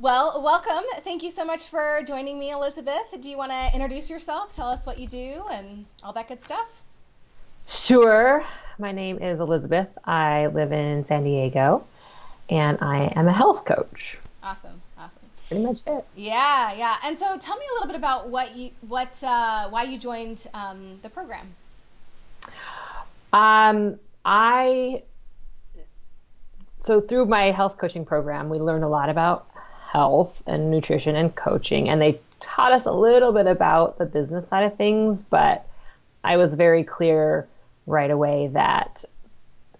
Well, welcome. Thank you so much for joining me, Elizabeth. Do you want to introduce yourself? Tell us what you do and all that good stuff. Sure. My name is Elizabeth. I live in San Diego and I am a health coach. Awesome. Awesome. That's pretty much it. Yeah, yeah. And so tell me a little bit about why you joined the program. I so through my health coaching program, we learned a lot about health and nutrition and coaching, and they taught us a little bit about the business side of things, but I was very clear right away that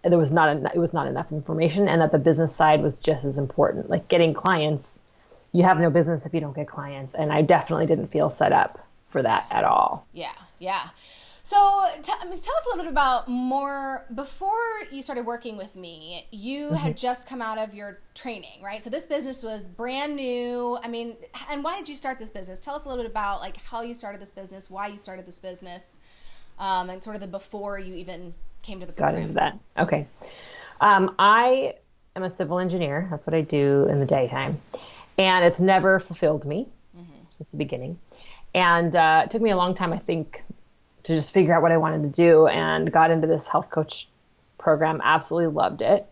it was not enough information, and that the business side was just as important. Like getting clients, you have no business if you don't get clients, and I definitely didn't feel set up for that at all. Yeah, yeah. So tell us a little bit about more, before you started working with me, you had just come out of your training, right? So this business was brand new. I mean, and why did you start this business? Tell us a little bit about like how you started this business, why you started this business, and sort of the before you even came to the Got program. into that. Okay. I am a civil engineer. That's what I do in the daytime. And it's never fulfilled me since the beginning. And it took me a long time, I think, to just figure out what I wanted to do, and got into this health coach program. Absolutely loved it.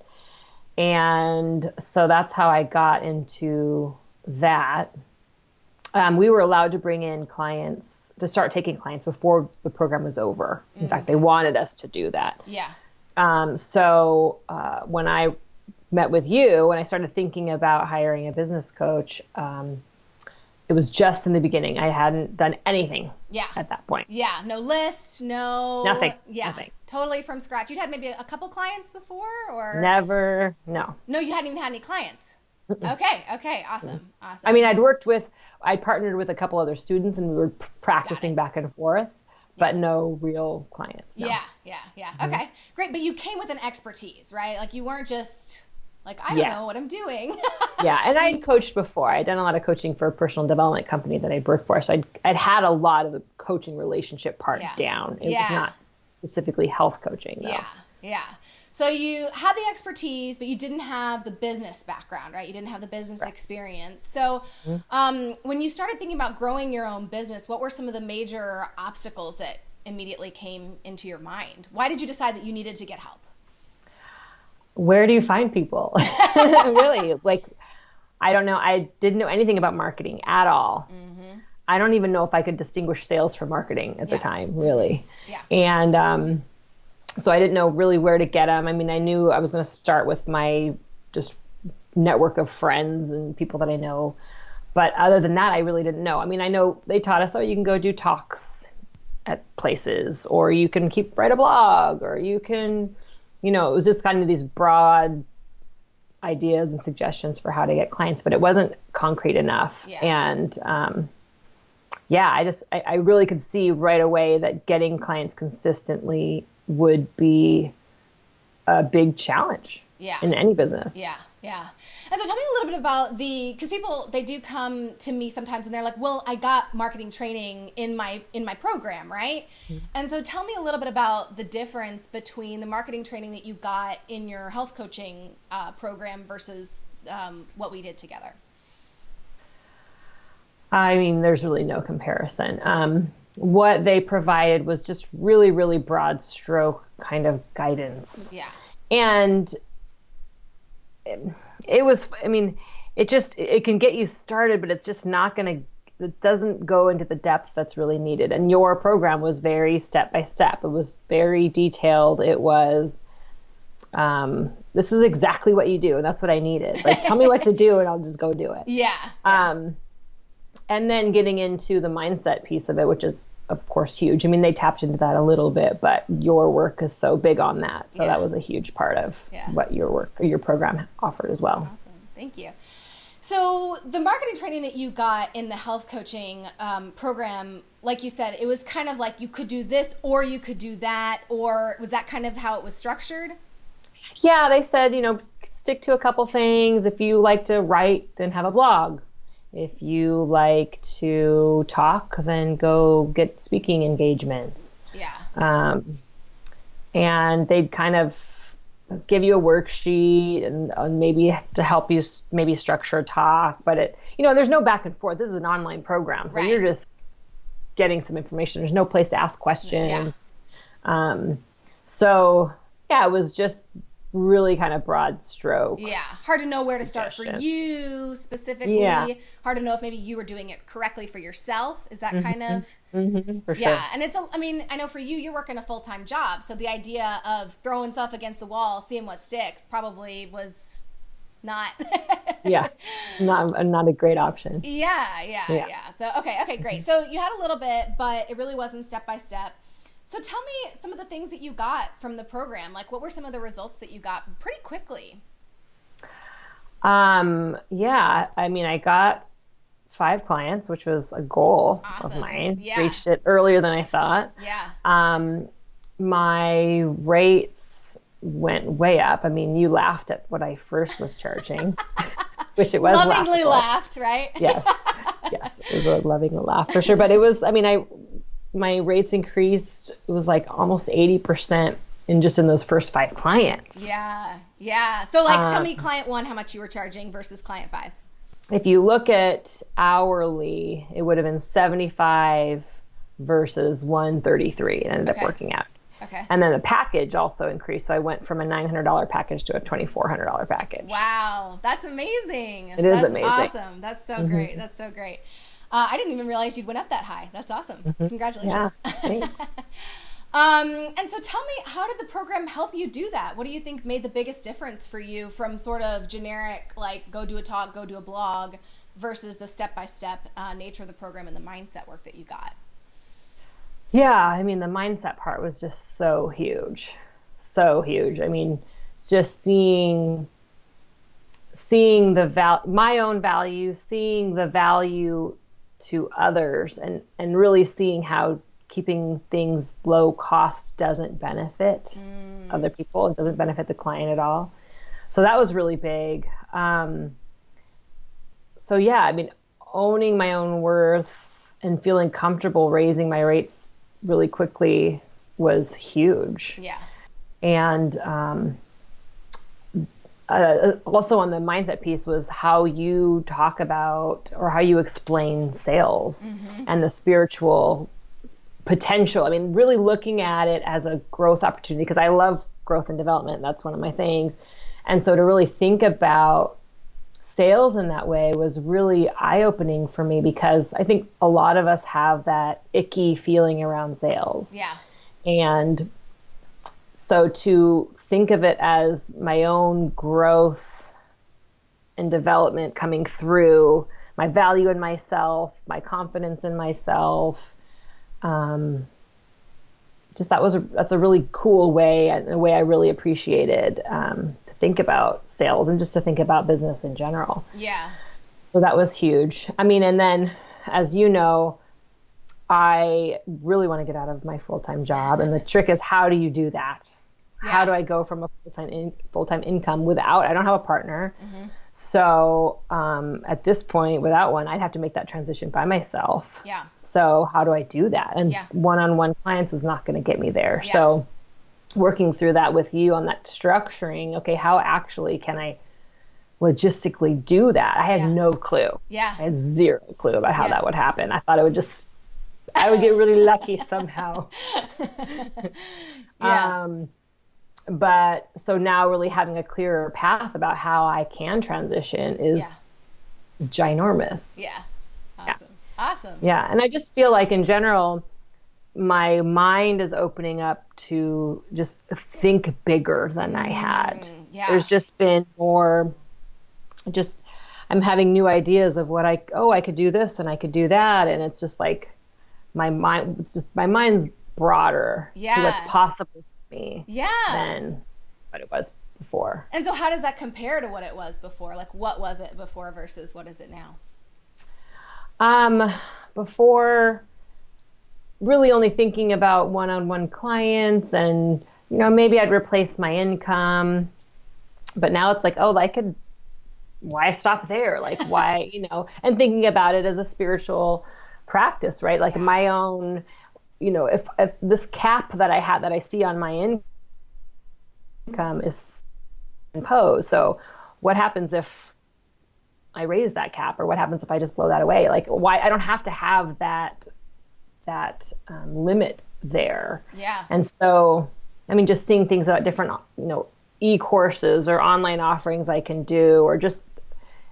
And so that's how I got into that. We were allowed to bring in clients, to start taking clients before the program was over. In fact, they wanted us to do that. Yeah. When I met with you, when I started thinking about hiring a business coach, it was just in the beginning. I hadn't done anything Yeah. at that point. Yeah. No list, no. Nothing. Yeah. Nothing. Totally from scratch. You'd had maybe a couple clients before, or? Never. No. No, you hadn't even had any clients. Okay. Okay. Awesome. Awesome. I mean, I partnered with a couple other students, and we were practicing back and forth, but no real clients. No. Yeah. Yeah. Yeah. Okay. Great. But you came with an expertise, right? Like you weren't just like, I don't Yes. know what I'm doing. Yeah, and I'd coached before. I'd done a lot of coaching for a personal development company that I worked for. So I'd had a lot of the coaching relationship part Yeah. down. It Yeah. was not specifically health coaching, though. Yeah. Yeah. So you had the expertise, but you didn't have the business background, right? You didn't have the business experience. So when you started thinking about growing your own business, what were some of the major obstacles that immediately came into your mind? Why did you decide that you needed to get help? Where do you find people? Really? Like, I don't know. I didn't know anything about marketing at all. I don't even know if I could distinguish sales from marketing at the time, really. Yeah. And so I didn't know really where to get them. I mean, I knew I was going to start with my just network of friends and people that I know. But other than that, I really didn't know. I mean, I know they taught us, oh, you can go do talks at places, or you can write a blog, or you can, it was just kind of these broad ideas and suggestions for how to get clients, but it wasn't concrete enough. Yeah. And I really could see right away that getting clients consistently would be a big challenge in any business. Yeah, yeah. And so tell me a little bit about because people, they do come to me sometimes and they're like, well, I got marketing training in my program, right? And so tell me a little bit about the difference between the marketing training that you got in your health coaching program versus what we did together. I mean, there's really no comparison. What they provided was just really, really broad stroke kind of guidance. Yeah. And it was, I mean, it can get you started, but it's just not going to, it doesn't go into the depth that's really needed. And your program was very step by step. It was very detailed. It was, this is exactly what you do. And that's what I needed. Like, tell me what to do and I'll just go do it. Yeah. And then getting into the mindset piece of it, which is, of course, huge. I mean, they tapped into that a little bit, but your work is so big on that. So that was a huge part of what your program offered as well. Awesome. Thank you. So the marketing training that you got in the health coaching program, like you said, it was kind of like you could do this or you could do that, or was that kind of how it was structured? Yeah, they said, stick to a couple things. If you like to write, then have a blog. If you like to talk, then go get speaking engagements. Yeah. And they'd kind of give you a worksheet and maybe to help you maybe structure a talk, but there's no back and forth. This is an online program, so you're just getting some information. There's no place to ask questions. So it was just really kind of broad stroke. Yeah. Hard to know where to start for you specifically. Yeah. Hard to know if maybe you were doing it correctly for yourself. Is that kind of? Mm-hmm, for sure. Yeah. And I know for you, you're working a full-time job. So the idea of throwing stuff against the wall, seeing what sticks probably was not. Not a great option. Yeah. So, okay, great. So you had a little bit, but it really wasn't step by step. So tell me some of the things that you got from the program. Like, what were some of the results that you got pretty quickly? I got 5 clients, which was a goal of mine. Yeah. Reached it earlier than I thought. Yeah. My rates went way up. I mean, you laughed at what I first was charging, which it was lovingly laughable. Laughed, right? Yes, it was a loving laugh for sure. But it was, my rates increased, it was like almost 80% in those first 5 clients. Yeah. So tell me client 1, how much you were charging versus client 5. If you look at hourly, it would have been 75 versus 133. It ended up working out. Okay. And then the package also increased. So I went from a $900 package to a $2,400 package. Wow. That's amazing. That's amazing. Awesome. That's so great. That's so great. I didn't even realize you'd went up that high. That's awesome. Congratulations. Yeah, and so tell me, how did the program help you do that? What do you think made the biggest difference for you from sort of generic, like go do a talk, go do a blog, versus the step-by-step nature of the program and the mindset work that you got? Yeah, the mindset part was just so huge. So huge. It's just seeing my own value, seeing the value to others, and really seeing how keeping things low cost doesn't benefit other people. It doesn't benefit the client at all. So that was really big. Owning my own worth and feeling comfortable raising my rates really quickly was huge. Yeah. And also on the mindset piece was how you talk about or how you explain sales and the spiritual potential. Really looking at it as a growth opportunity, because I love growth and development. That's one of my things. And so to really think about sales in that way was really eye-opening for me, because I think a lot of us have that icky feeling around sales. Yeah. And so to think of it as my own growth and development coming through my value in myself, my confidence in myself, that's a really cool way, and a way I really appreciated to think about sales and just to think about business in general. Yeah. So that was huge. And then, as you know, I really want to get out of my full-time job. And the trick is, how do you do that? Yeah. How do I go from a full-time income without, I don't have a partner. So at this point, without one, I'd have to make that transition by myself. Yeah. So how do I do that? And one-on-one clients was not going to get me there. Yeah. So working through that with you on that structuring, okay, how actually can I logistically do that? I had no clue. Yeah. I had zero clue about how that would happen. I thought I would get really lucky somehow. But so now really having a clearer path about how I can transition is ginormous. Yeah. Awesome. Yeah. And I just feel like in general, my mind is opening up to just think bigger than I had. Yeah. There's just been more, I'm having new ideas of I could do this and I could do that. And it's just like my mind's broader to what's possible for me than what it was before. And so how does that compare to what it was before? Like, what was it before versus what is it now? Before, really only thinking about one-on-one clients, and maybe I'd replace my income, but now it's like, why stop there? Like, why, and thinking about it as a spiritual practice, right? Like my own, if this cap that I see on my income income is imposed. So what happens if I raise that cap, or what happens if I just blow that away? Like, why I don't have to have that limit there. Yeah. And so, I mean, just seeing things about different, e-courses or online offerings I can do, or just,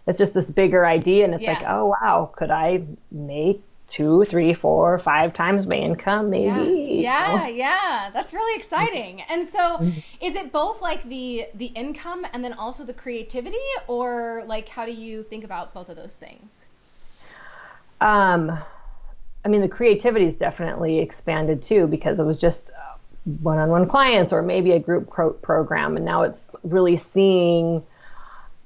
it's just this bigger idea. And it's like, oh, wow, could I make 2, 3, 4, 5 times my income? Maybe. Yeah. That's really exciting. And so is it both like the income and then also the creativity, or like, how do you think about both of those things? I mean, the creativity is definitely expanded too, because it was just one-on-one clients or maybe a group program. And now it's really seeing,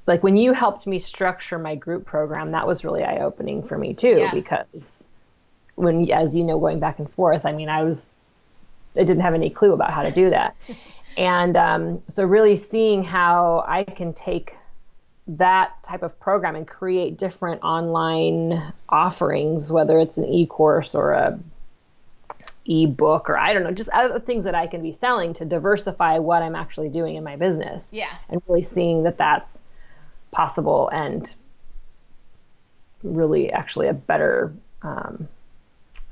like when you helped me structure my group program, that was really eye-opening for me too, because when, as you know, going back and forth, I mean, I didn't have any clue about how to do that. And so really seeing how I can take that type of program and create different online offerings, whether it's an e-course or a e-book, or I don't know, just other things that I can be selling to diversify what I'm actually doing in my business. Yeah. And really seeing that that's possible, and really actually a better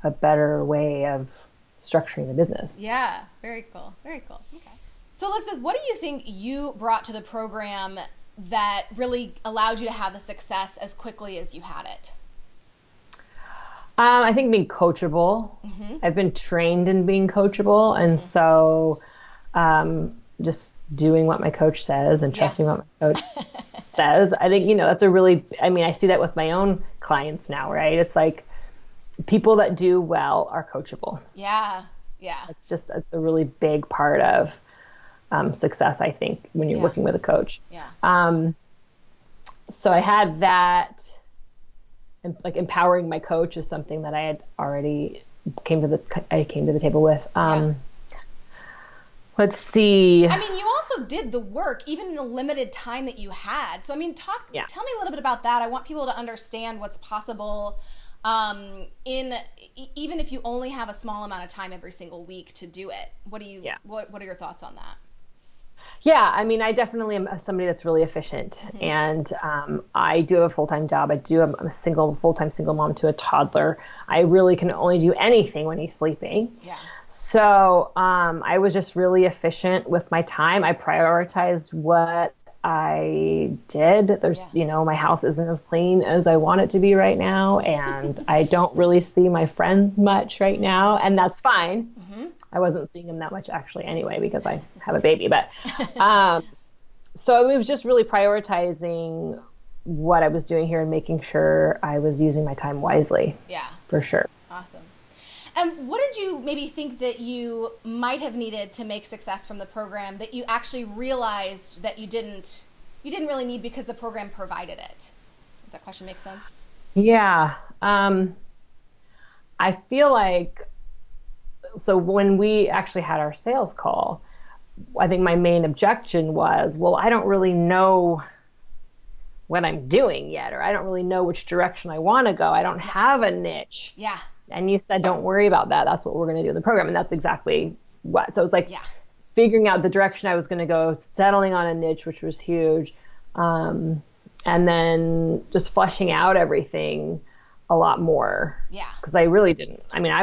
way of structuring the business. Yeah. Very cool. Very cool. Okay. So Elizabeth, what do you think you brought to the program that really allowed you to have the success as quickly as you had it? I think being coachable. I've been trained in being coachable. And so just doing what my coach says and trusting what my coach says. I think, that's a really, I mean, I see that with my own clients now, right? It's like people that do well are coachable. Yeah. Yeah. It's a really big part of success, I think, when you're working with a coach. Yeah. So I had that, and like empowering my coach is something that I had already came to the table with. Let's see. I mean, you also did the work, even in the limited time that you had. So, I mean, tell me a little bit about that. I want people to understand what's possible even if you only have a small amount of time every single week to do it. What are your thoughts on that? Yeah, I mean, I definitely am somebody that's really efficient, and I do have a full-time job. I'm a full-time single mom to a toddler. I really can only do anything when he's sleeping. Yeah. So I was just really efficient with my time. I prioritized what I did. There's, my house isn't as clean as I want it to be right now, and I don't really see my friends much right now, and that's fine. I wasn't seeing him that much actually anyway, because I have a baby, but so it was just really prioritizing what I was doing here and making sure I was using my time wisely. Yeah, for sure. Awesome. And what did you maybe think that you might have needed to make success from the program that you actually realized that you didn't really need because the program provided it? Does that question make sense? Yeah. I feel like, so when we actually had our sales call, I think my main objection was, well, I don't really know what I'm doing yet, or I don't really know which direction I want to go. I don't have a niche. Yeah. And you said, don't worry about that. That's what we're going to do in the program. And that's exactly what. So it's like figuring out the direction I was going to go, settling on a niche, which was huge. And then just fleshing out everything a lot more. Yeah. Because I really didn't. I mean,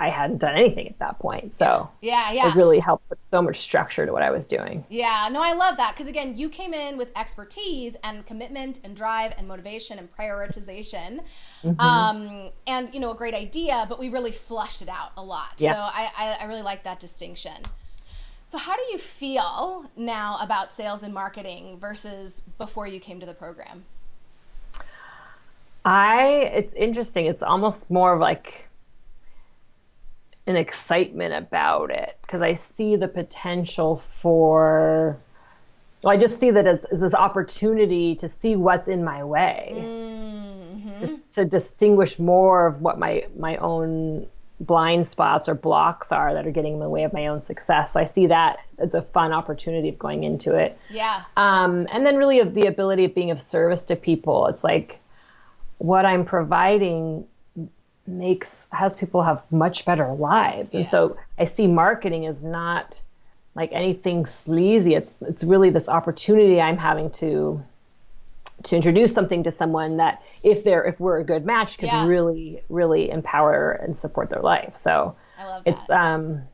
I hadn't done anything at that point. So it really helped put so much structure to what I was doing. Yeah, no, I love that. Because again, you came in with expertise and commitment and drive and motivation and prioritization. And, a great idea, but we really flushed it out a lot. Yeah. So I really like that distinction. So how do you feel now about sales and marketing versus before you came to the program? It's interesting. It's almost more of like an excitement about it, because I see the potential I just see that as this opportunity to see what's in my way, just to distinguish more of what my own blind spots or blocks are that are getting in the way of my own success. So I see that as a fun opportunity of going into it. Yeah. And then really of the ability of being of service to people. It's like what I'm providing has people have much better lives. And so I see marketing as not like anything sleazy. It's really this opportunity I'm having to introduce something to someone that if we're a good match could really, really empower and support their life. So I love that.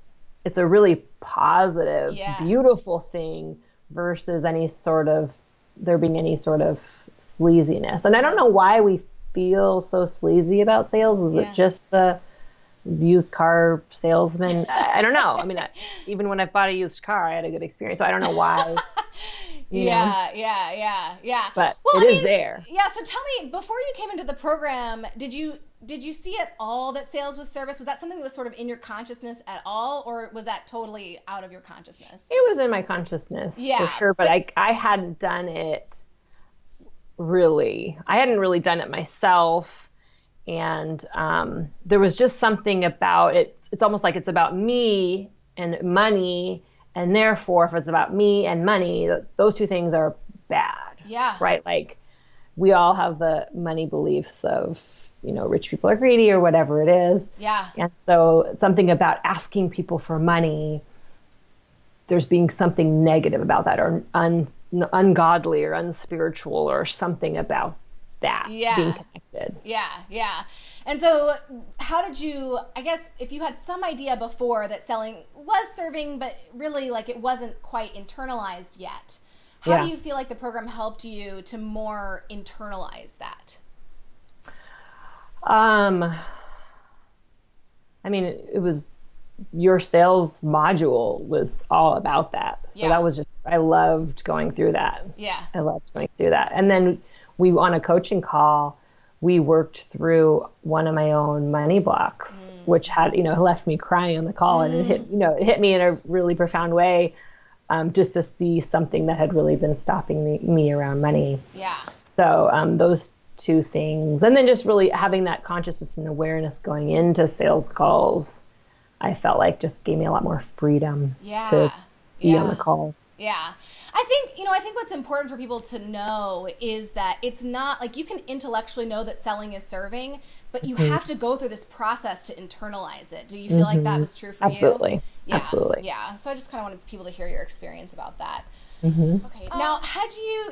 It's a really positive, beautiful thing versus there being any sort of sleaziness. And I don't know why we feel so sleazy about sales. Is it just the used car salesman? I don't know. I mean, even when I bought a used car, I had a good experience. So I don't know why. Yeah. But it is there. Yeah. So tell me, before you came into the program, did you see at all that sales was service? Was that something that was sort of in your consciousness at all, or was that totally out of your consciousness? It was in my consciousness for sure, but I hadn't done it really. I hadn't really done it myself. And there was just something about it. It's almost like it's about me and money. And therefore, if it's about me and money, those two things are bad. Yeah. Right? Like we all have the money beliefs of, rich people are greedy or whatever it is. Yeah. And so something about asking people for money, there's being something negative about that or ungodly or unspiritual or something about that being connected. Yeah. And so how did you, I guess if you had some idea before that selling was serving, but really like it wasn't quite internalized yet, how do you feel like the program helped you to more internalize that? I mean, it was your sales module was all about that. So that was just, I loved going through that. Yeah. I loved going through that. And then on a coaching call, we worked through one of my own money blocks, which had, left me crying on the call and it hit me in a really profound way. Just to see something that had really been stopping me around money. Yeah. So those two things, and then just really having that consciousness and awareness going into sales calls, I felt like just gave me a lot more freedom to be on the call. Yeah. I think what's important for people to know is that it's not like you can intellectually know that selling is serving, but you have to go through this process to internalize it. Do you feel like that was true for you? Yeah. Absolutely. Yeah. So I just kind of wanted people to hear your experience about that. Okay. Now,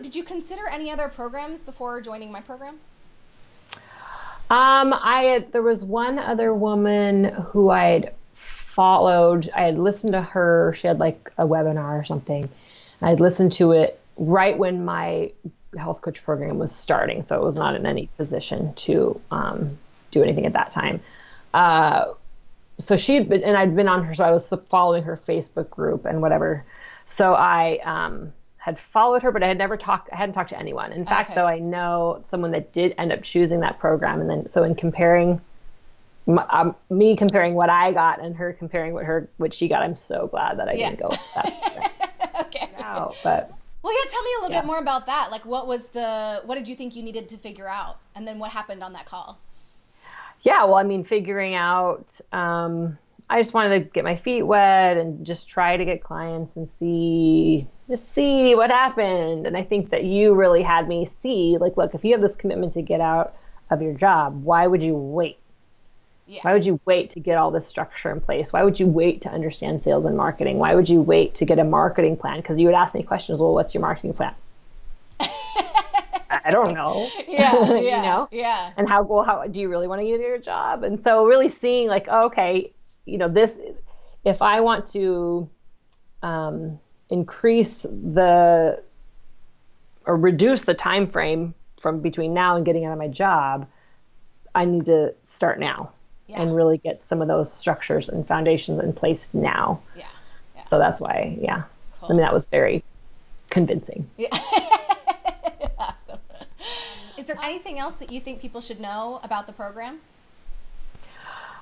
did you consider any other programs before joining my program? There was one other woman who I'd followed. I had listened to her. She had like a webinar or something. I'd listened to it right when my health coach program was starting. So it was not in any position to do anything at that time. So she'd been, and I'd been on her, so I was following her Facebook group and whatever. So I had followed her, but I hadn't talked to anyone. In fact, though, I know someone that did end up choosing that program. And then, so in comparing, me comparing what I got and her comparing what she got, I'm so glad that I didn't go with that. Okay. No, but. Well, tell me a little bit more about that. Like, what did you think you needed to figure out? And then what happened on that call? Yeah, well, I mean, figuring out, I just wanted to get my feet wet and just try to get clients and see what happened. And I think that you really had me see, like, look, if you have this commitment to get out of your job, why would you wait? Yeah. Why would you wait to get all this structure in place? Why would you wait to understand sales and marketing? Why would you wait to get a marketing plan? Because you would ask me questions, well, what's your marketing plan? I don't know. Yeah. Yeah. And how do you really want to get your job? And so really seeing like, okay, this, if I want to increase or reduce the time frame from between now and getting out of my job, I need to start now and really get some of those structures and foundations in place now. Yeah. So that's why, cool. I mean, that was very convincing. Yeah. Awesome. Is there anything else that you think people should know about the program?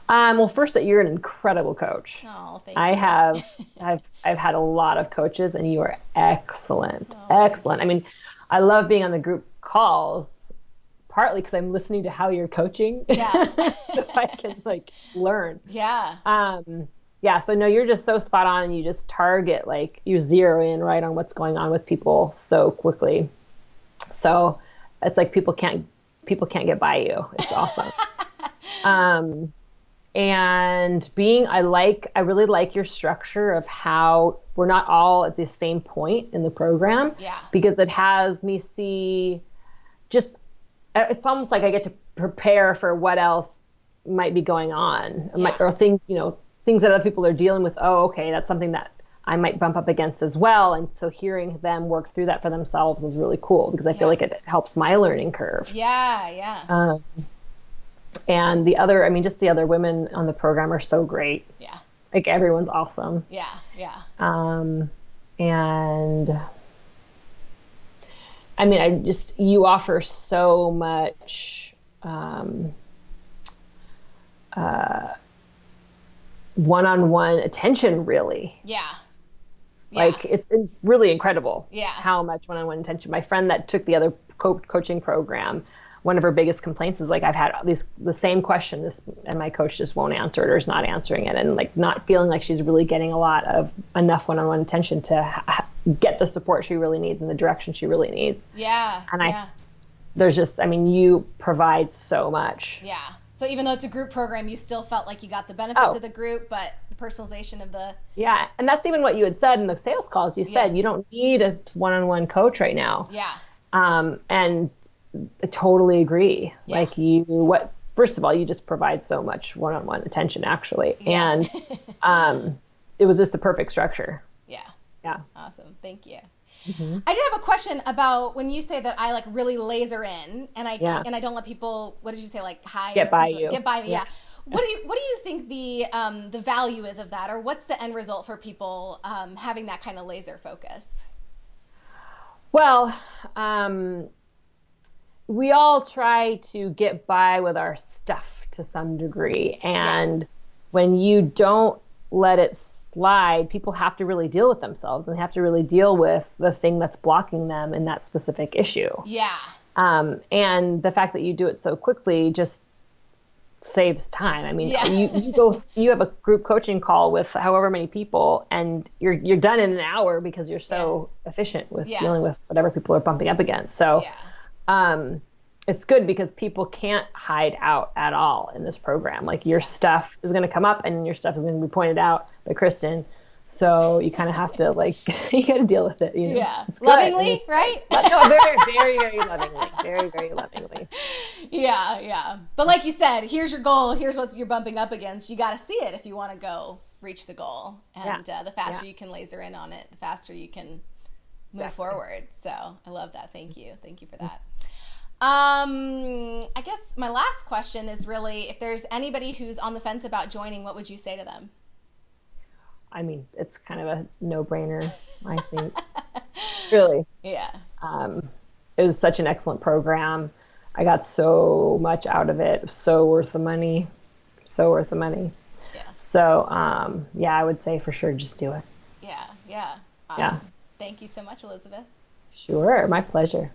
Well, first, that you're an incredible coach. Oh, thank you. I've had a lot of coaches, and you are excellent. Excellent. I mean, I love being on the group calls, partly because I'm listening to how you're coaching. Yeah. So I can like learn. Yeah. So no, you're just so spot on, and you just target, like you zero in right on what's going on with people so quickly. So it's like people can't get by you. It's awesome. And I really like your structure of how we're not all at the same point in the program. Yeah. Because it has me see just, it's almost like I get to prepare for what else might be going on, or things, things that other people are dealing with. Oh, okay, that's something that I might bump up against as well. And so hearing them work through that for themselves is really cool, because I feel like it helps my learning curve. Yeah. And the other women on the program are so great. Yeah. Like, everyone's awesome. Yeah. And you offer so much, one-on-one attention, really. Yeah. Like, it's really incredible. Yeah. How much one-on-one attention. My friend that took the other coaching program, one of her biggest complaints is, like, I've had the same question, and my coach just won't answer it or is not answering it, and, like, not feeling like she's really getting enough one-on-one attention to get the support she really needs in the direction she really needs. Yeah. And you provide so much. Yeah. So even though it's a group program, you still felt like you got the benefits of the group, but the personalization of the... Yeah, and that's even what you had said in the sales calls. You said you don't need a one-on-one coach right now. Yeah. And I totally agree. Yeah. Like, first of all, you just provide so much one-on-one attention, actually. Yeah. And it was just a perfect structure. Yeah. Yeah. Awesome. Thank you. Mm-hmm. I did have a question about when you say that I, like, really laser in and I don't let people, what did you say, like, hide? Get by you. Get by me. Yeah. What do you think the value is of that, or what's the end result for people having that kind of laser focus? Well, we all try to get by with our stuff to some degree, and when you don't let it slide, people have to really deal with themselves, and they have to really deal with the thing that's blocking them in that specific issue. Yeah. And the fact that you do it so quickly just saves time. I mean, you have a group coaching call with however many people, and you're done in an hour because you're so efficient with dealing with whatever people are bumping up against. So, it's good because people can't hide out at all in this program. Like, your stuff is going to come up and your stuff is going to be pointed out by Kristen. So you kind of have to, like, you got to deal with it. Yeah. Lovingly, right? No, very, very, very lovingly. Very, very lovingly. Yeah. But like you said, here's your goal. Here's what you're bumping up against. You got to see it if you want to go reach the goal. And the faster you can laser in on it, the faster you can move forward. So I love that. Thank you. Thank you for that. I guess my last question is really, if there's anybody who's on the fence about joining, what would you say to them? I mean, it's kind of a no-brainer, I think. Really. Yeah. It was such an excellent program. I got so much out of it. It was so worth the money. So worth the money. Yeah. So, I would say for sure, just do it. Yeah. Awesome. Yeah. Thank you so much, Elizabeth. Sure. My pleasure.